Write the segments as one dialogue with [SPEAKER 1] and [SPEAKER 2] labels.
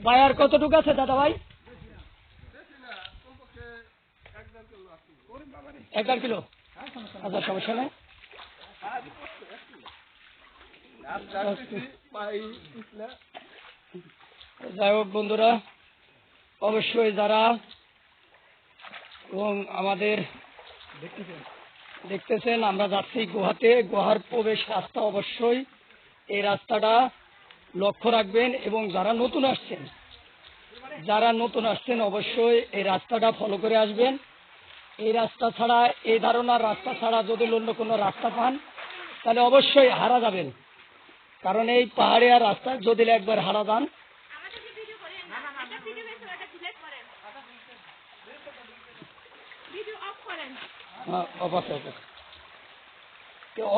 [SPEAKER 1] ভাই আর কতটুকু আছে দাদা ভাই? 1.5 কিলো। আচ্ছা, সমস্যা নেই। যাই হোক বন্ধুরা, অবশ্যই যারা এবং আমাদের দেখতেছেন, আমরা যাচ্ছি গুহাতে। গুহার প্রবেশ রাস্তা অবশ্যই এই রাস্তাটা লক্ষ্য রাখবেন, এবং যারা নতুন আসছেন অবশ্যই এই রাস্তাটা ফলো করে আসবেন। এই রাস্তা ছাড়া, এই ধারণার রাস্তা ছাড়া যদি অন্য কোনো রাস্তা পান তাহলে অবশ্যই হারা যাবেন, কারণ এই পাহাড়িয়া রাস্তা যদি একবার হারা যান।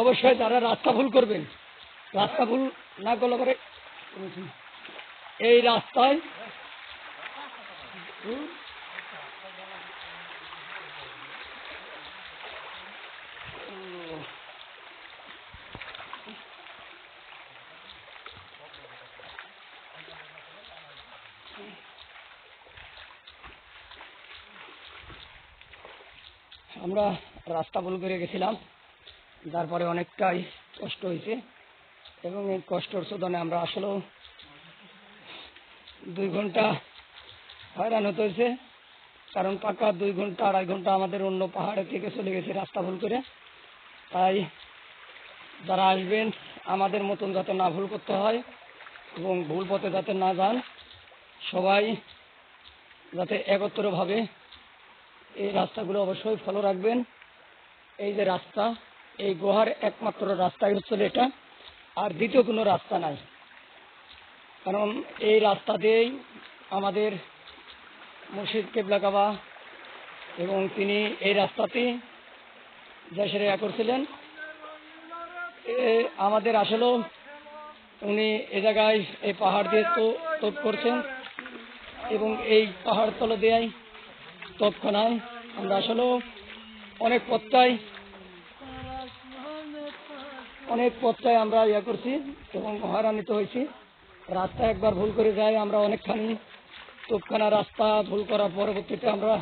[SPEAKER 1] অবশ্যই যারা রাস্তা ভুল করবেন, রাস্তা ভুল না করলে পরে এই রাস্তায় আমরা রাস্তা ভুল করে গেছিলাম, যার পরে অনেকটাই কষ্ট হয়েছে, এবং এই কষ্টর শোধনে আমরা আসলেও 2 ঘন্টা হয়রান হতে হয়েছে, কারণ পাকা 2 ঘন্টা 2.5 ঘন্টা আমাদের অন্য পাহাড়ে থেকে চলে গেছে রাস্তা ভুল করে। তাই যারা আসবেন আমাদের মতন যাতে না ভুল করতে হয় এবং ভুল পথে যাতে না যান, সবাই যাতে একত্রভাবে এই রাস্তাগুলো অবশ্যই ফলো রাখবেন। এই যে রাস্তা, এই গুহার একমাত্র রাস্তাই হচ্ছে এটা, আর দ্বিতীয় কোনো রাস্তা নাই, কারণ এই রাস্তা দিয়েই আমাদের মুর্শিদ কেবলা কাবা, এবং তিনি এই রাস্তাতেই দেশের করছিলেন। আমাদের আসলেও উনি এ জায়গায় এই পাহাড় দিয়ে তোপ করছেন, এবং এই পাহাড় তলে দেয় তৎক্ষণাৎ আমরা আসলেও অনেক পথটায় আমরা করছি এবং হয়রানিত হয়েছি। রাস্তা একবার ভুল করে যায়, আমরা অনেকখানি তোপখানা রাস্তা ভুল করার পরবর্তীতে আমরা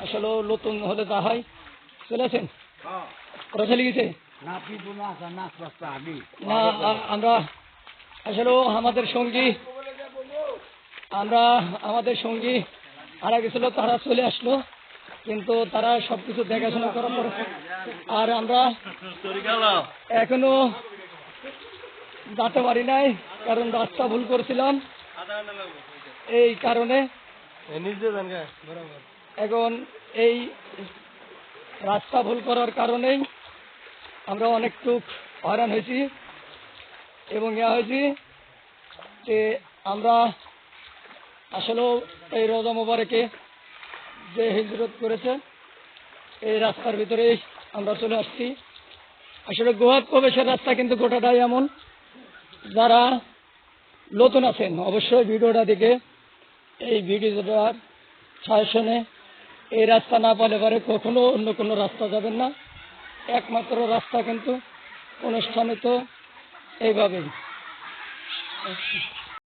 [SPEAKER 1] আসলেও নতুন হলে যা হয়। চলেছেন ওরা চলে গেছে না, আমরা আসলেও আমাদের সঙ্গী হারা গেছিল, তারা চলে আসলো, কিন্তু তারা সবকিছু দেখাশোনা করার পরে আর আমরা এখনো যেতে পারি নাই, কারণ রাস্তা ভুল করছিলাম। এই কারণে এখন এই রাস্তা ভুল করার কারণেই আমরা অনেকটুক হয়রান হয়েছি, এবং হয়েছি যে আমরা আসলেও এই রোজা মোবারকে যে হিজরত করেছে এই রাস্তার ভিতরেই আমরা চলে আসছি। আসলে গুহার প্রবেশের রাস্তা কিন্তু গোটাটাই এমন। যারা নতুন আছেন অবশ্যই ভিডিওটা দেখে এই ভিডিওটার সাজেশনে এই রাস্তা না পেলে পরে কখনো অন্য কোনো রাস্তা যাবেন না, একমাত্র রাস্তা কিন্তু অনুষ্ঠানে তো এইভাবেই।